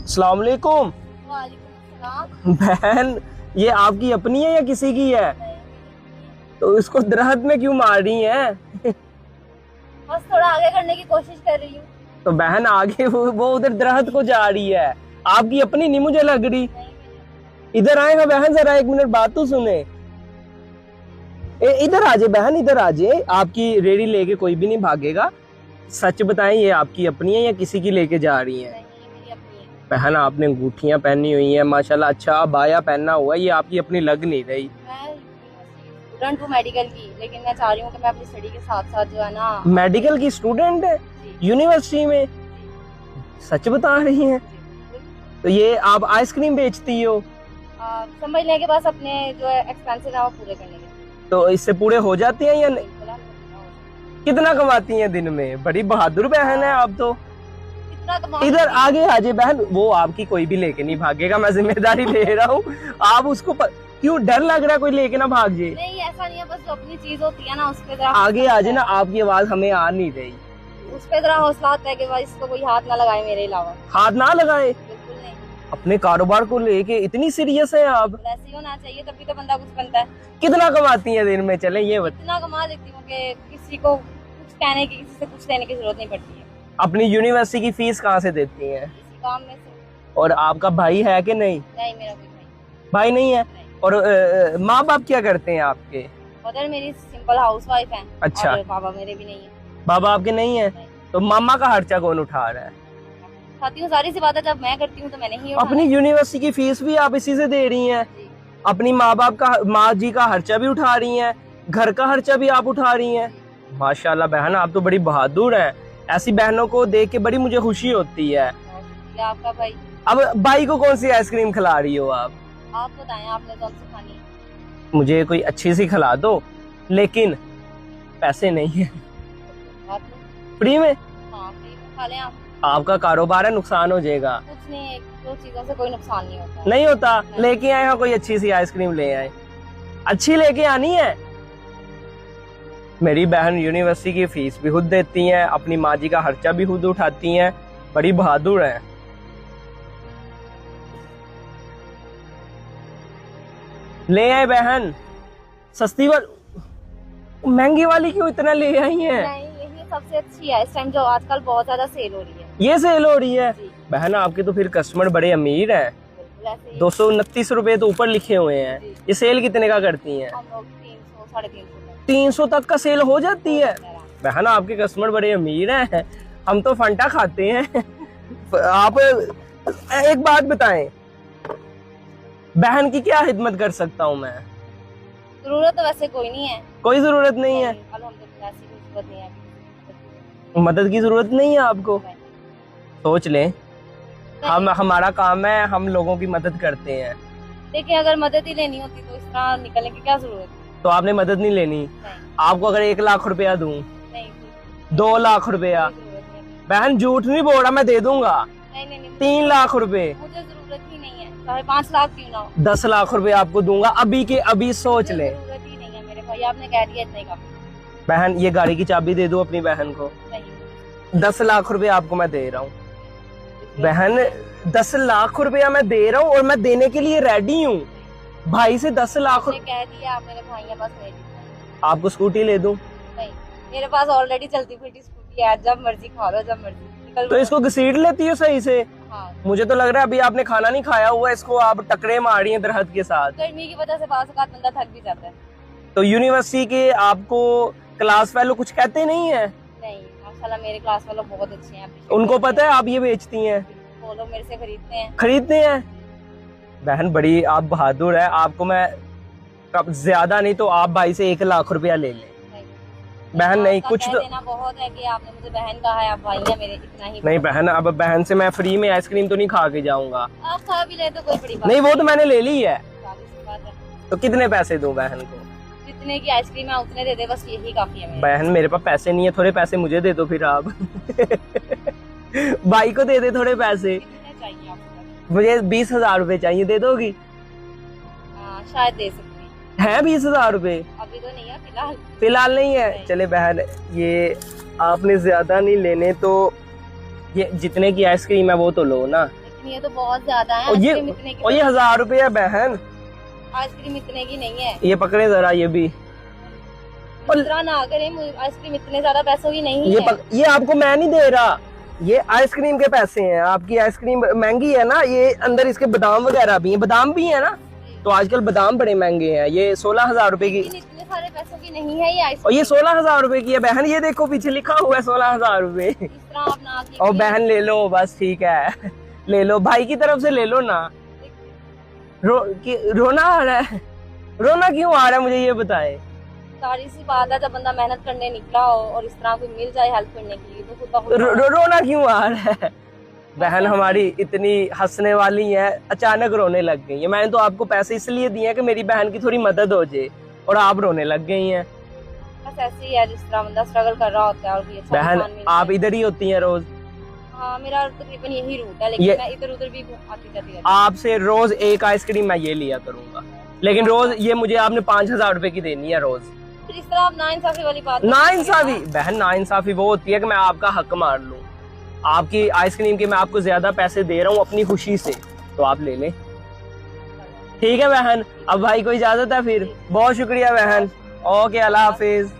अस्सलाम वालेकुम। वालेकुम बहन, ये आपकी अपनी है या किसी की है? तो इसको दरख्त में क्यों मार रही हैं? बस थोड़ा आगे करने की कोशिश कर रही हूँ। तो बहन आगे वो उधर दरख्त को जा रही है, आपकी अपनी नहीं मुझे लग रही। इधर आएगा बहन, जरा एक मिनट बात तो सुने। इधर आ जाए बहन, इधर आ जाए। आपकी रेडी लेके कोई भी नहीं भागेगा। सच बताएं, ये आपकी अपनी है या किसी की लेके जा रही है? मेरी अपनी है। बहन आपने अंगूठियां पहनी हुई है माशाल्लाह, अच्छा बाया पहना हुआ है, ये आपकी अपनी लग नहीं रही। मैं स्टूडेंट हूँ मेडिकल की, लेकिन मैं चाह रही हूँ कि मैं अपनी स्टडी के साथ साथ जो है ना। मेडिकल की स्टूडेंट है यूनिवर्सिटी में? सच बता रही हैं? तो ये आप आइसक्रीम बेचती हो? समझ लें कि बस अपने जो एक्सपेंसेस है वो पूरे करने के। तो इससे पूरे हो जाते हैं या नहीं? कितना कमाती हैं दिन में? बड़ी बहादुर बहन है आप तो। इधर आगे आ जाए बहन, वो आपकी कोई भी लेके नहीं भागेगा, मैं जिम्मेदारी ले रहा हूँ। आप उसको क्यों डर लग रहा है कोई लेके ना भाग जाए? नहीं ऐसा नहीं है, बस जो अपनी चीज होती है ना उस पे आगे आ जाए ना, आपकी आवाज हमें आ नहीं रही। उस पे जरा हौसला आता है कि भाई इसको कोई हाथ ना लगाए मेरे अलावा। हाथ ना लगाए? बिल्कुल नहीं। अपने कारोबार को लेके इतनी सीरियस है आप? वैसे ही होना चाहिए, तभी तो बंदा कुछ बनता है। कितना कमाती हैं दिन में? चले ये बता। इतना कमा देती हूँ कि किसी को कुछ कहने की, किसी से कुछ लेने की जरूरत नहीं पड़ती है। अपनी यूनिवर्सिटी की फीस कहाँ से देती हैं? इसी काम में से। और आपका भाई है कि नहीं? नहीं, मेरा कोई भाई नहीं है। नहीं। और माँ बाप क्या करते हैं आपके? मदर मेरी सिंपल हाउसवाइफ है। अच्छा। और पापा मेरे भी नहीं है। बाबा आपके नहीं है? तो मामा का खर्चा कौन उठा रहा है? खाती हूँ, सारी सी बात है, जब मैं करती हूँ तो मैंने ही अपनी यूनिवर्सिटी की फीस भी आप इसी से दे रही हैं? अपनी माँ जी का खर्चा भी उठा रही हैं, घर का खर्चा भी आप उठा रही हैं। माशाल्लाह बहन, आप तो बड़ी बहादुर हैं। ऐसी बहनों को देख के बड़ी मुझे खुशी होती है। आपका भाई। अब भाई को कौन सी आइसक्रीम खिला रही हो आप? आप बताएं, आपने कौन सी खानी है? मुझे कोई अच्छी सी खिला दो, लेकिन पैसे नहीं है। फ्री में? हाँ, फ्री में खा लें आप। आपका कारोबार है, नुकसान हो जाएगा। कुछ नहीं, एक दो चीजों से कोई नुकसान नहीं होता। नहीं होता? लेके आए हो कोई अच्छी सी आइसक्रीम, ले आए। अच्छी लेके आनी है। मेरी बहन यूनिवर्सिटी की फीस भी खुद देती हैं, अपनी माँ जी का खर्चा भी खुद उठाती हैं, बड़ी बहादुर हैं। ले आए बहन, सस्ती वाली। महंगी वाली क्यों इतना ले आई हैं? नहीं, यही सबसे अच्छी है इस टाइम, जो आजकल बहुत ज्यादा सेल हो रही है। ये सेल हो रही है? बहन आपके तो फिर कस्टमर बड़े अमीर हैं। 229 रुपए तो ऊपर लिखे हुए हैं। ये सेल कितने का करती हैं? हम लोग 300 350 300 तक का सेल हो जाती है? बहन आपके कस्टमर बड़े अमीर हैं, हम तो फंटा खाते हैं। आप एक बात बताएं, बहन की क्या खिदमत कर सकता हूँ मैं? जरूरत तो वैसे कोई नहीं है। कोई जरूरत नहीं है? अल्हम्दुलिल्लाह, ऐसी कोई जरूरत नहीं है। मदद की जरूरत नहीं है आपको? सोच लें, हमारा काम है, हम लोगों की मदद करते हैं। देखिए, अगर मदद ही लेनी होती तो इस तरह निकलने की क्या जरूरत है? तो आपने मदद नहीं लेनी? आपको अगर 1 लाख रुपया दूं? नहीं। 2 लाख रुपया? बहन झूठ नहीं बोल रहा, मैं दे दूंगा। नहीं, 3 लाख रुपए? मुझे जरूरत ही नहीं है, चाहे 5 लाख क्यों ना हो। 10 लाख रुपए आपको दूंगा, अभी के अभी। सोच ले। जरूरत ही नहीं है मेरे भाई, आपने कह दिया इतने का। बहन ये गाड़ी की चाबी दे दो अपनी बहन को। नहीं। 10 लाख रुपए आपको मैं दे रहा हूँ बहन, 10 लाख रुपया मैं दे रहा हूँ और मैं देने के लिए रेडी हूँ। भाई से 10 लाख कह दिया, आप मेरे भाई हैं, बस मेरी। आपको स्कूटी ले दूं? नहीं, मेरे पास ऑलरेडी चलती फिरती स्कूटी है, जब मर्जी खा लो, जब मर्जी। तो इसको घसीट लेती हो सही से? हाँ। मुझे तो लग रहा है अभी आपने खाना नहीं खाया हुआ, इसको आप टकरे मार रही हैं दरख्त के साथ। गर्मी की वजह से बात बंदा थक भी जाता है। तो यूनिवर्सिटी के आपको क्लास फेलो कुछ कहते नहीं है? नहीं, माशाल्लाह मेरे क्लास वाले बहुत अच्छे हैं। उनको पता है आप ये बेचती हैं? वो लोग मेरे से खरीदते हैं। खरीदते हैं? बहन बड़ी आप बहादुर है, आपको मैं ज्यादा नहीं तो आप भाई से 1 लाख रुपया ले लें। बहन नहीं, कुछ तो देना बहुत है कि आपने मुझे बहन कहा है, आप भाई हैं मेरे, इतना ही। नहीं बहन, अब बहन से मैं फ्री में आइसक्रीम तो नहीं खा के जाऊंगा। आप खा भी ले तो कोई बड़ी बात नहीं, वो तो मैंने ले ली है। बात है। तो कितने पैसे दूं बहन को? जितने की आइसक्रीम है उतने दे दे, बस यही काफी है। बहन मेरे पास पैसे नहीं है, थोड़े पैसे मुझे दे दो फिर आप। भाई को दे दे थोड़े पैसे। कितने चाहिए आपको? मुझे 20,000 रुपए चाहिए, दे दोगी? शायद दे सकती है 20,000 रुपए? अभी तो नहीं है, फिलहाल। फिलहाल नहीं है? चले बहन, ये आपने ज्यादा नहीं लेने, तो ये जितने की आइसक्रीम है वो तो लो ना। लेकिन ये तो बहुत ज्यादा है। और ये आइसक्रीम इतने की 1000 रुपये है बहन। आइसक्रीम इतने की नहीं है। ये पकड़े जरा ये भी। इस तरह ना करें, आइसक्रीम इतने ज्यादा पैसों की नहीं है। ये आपको मैं नहीं दे रहा, ये आइसक्रीम के पैसे हैं। आपकी आइसक्रीम महंगी है ना, ये अंदर इसके बादाम वगैरह भी हैं, बादाम भी है ना, तो आजकल बादाम बड़े महंगे हैं। ये 16,000 रुपए की, लेकिन इतने सारे पैसों की नहीं है ये और आइसक्रीम। ये 16,000 रुपए की है बहन। ये देखो पीछे लिखा हुआ है 16,000 रुपए। इस तरह आप ना कीजिए। और बहन ले लो बस, ठीक है ले लो, भाई की तरफ से ले लो ना। रोना आ रहा है, रोना क्यों आ रहा है मुझे ये बताए। सारी सी बात है, जब बंदा मेहनत करने निकला हो और इस तरह कोई मिल जाए हेल्प करने के लिए तो खुद ब खुद रोना क्यों आ रहा है। बहन हमारी इतनी हंसने वाली है, अचानक रोने लग गई है। मैंने तो आपको पैसे इसलिए दिए हैं कि मेरी बहन की थोड़ी मदद हो जाए, और आप रोने लग गई हैं। बस ऐसे ही है, जिस तरह बंदा स्ट्रगल कर रहा होता है और कोई अच्छा बहन इंसान मिल आप जाए। इधर ही होती हैं रोज? हाँ, मेरा तकरीबन यही रूट है, लेकिन ये- मैं इधर उधर भी आती जाती रहती हूँ। आपसे रोज एक आइसक्रीम मैं ये लिया करूंगा, लेकिन रोज ये मुझे आपने 5,000 रुपए की देनी है रोज। फिर इस तरह आप नाइंसाफी वाली बात नाइंसाफी बहन, नाइंसाफी वो होती है कि मैं आपका हक मार लूं। आपकी आइसक्रीम के मैं आपको ज्यादा पैसे दे रहा हूँ अपनी खुशी से, तो आप ले लें। ठीक है बहन, अब भाई को इजाजत है फिर। बहुत शुक्रिया बहन। ओके, अल्लाह हाफिज।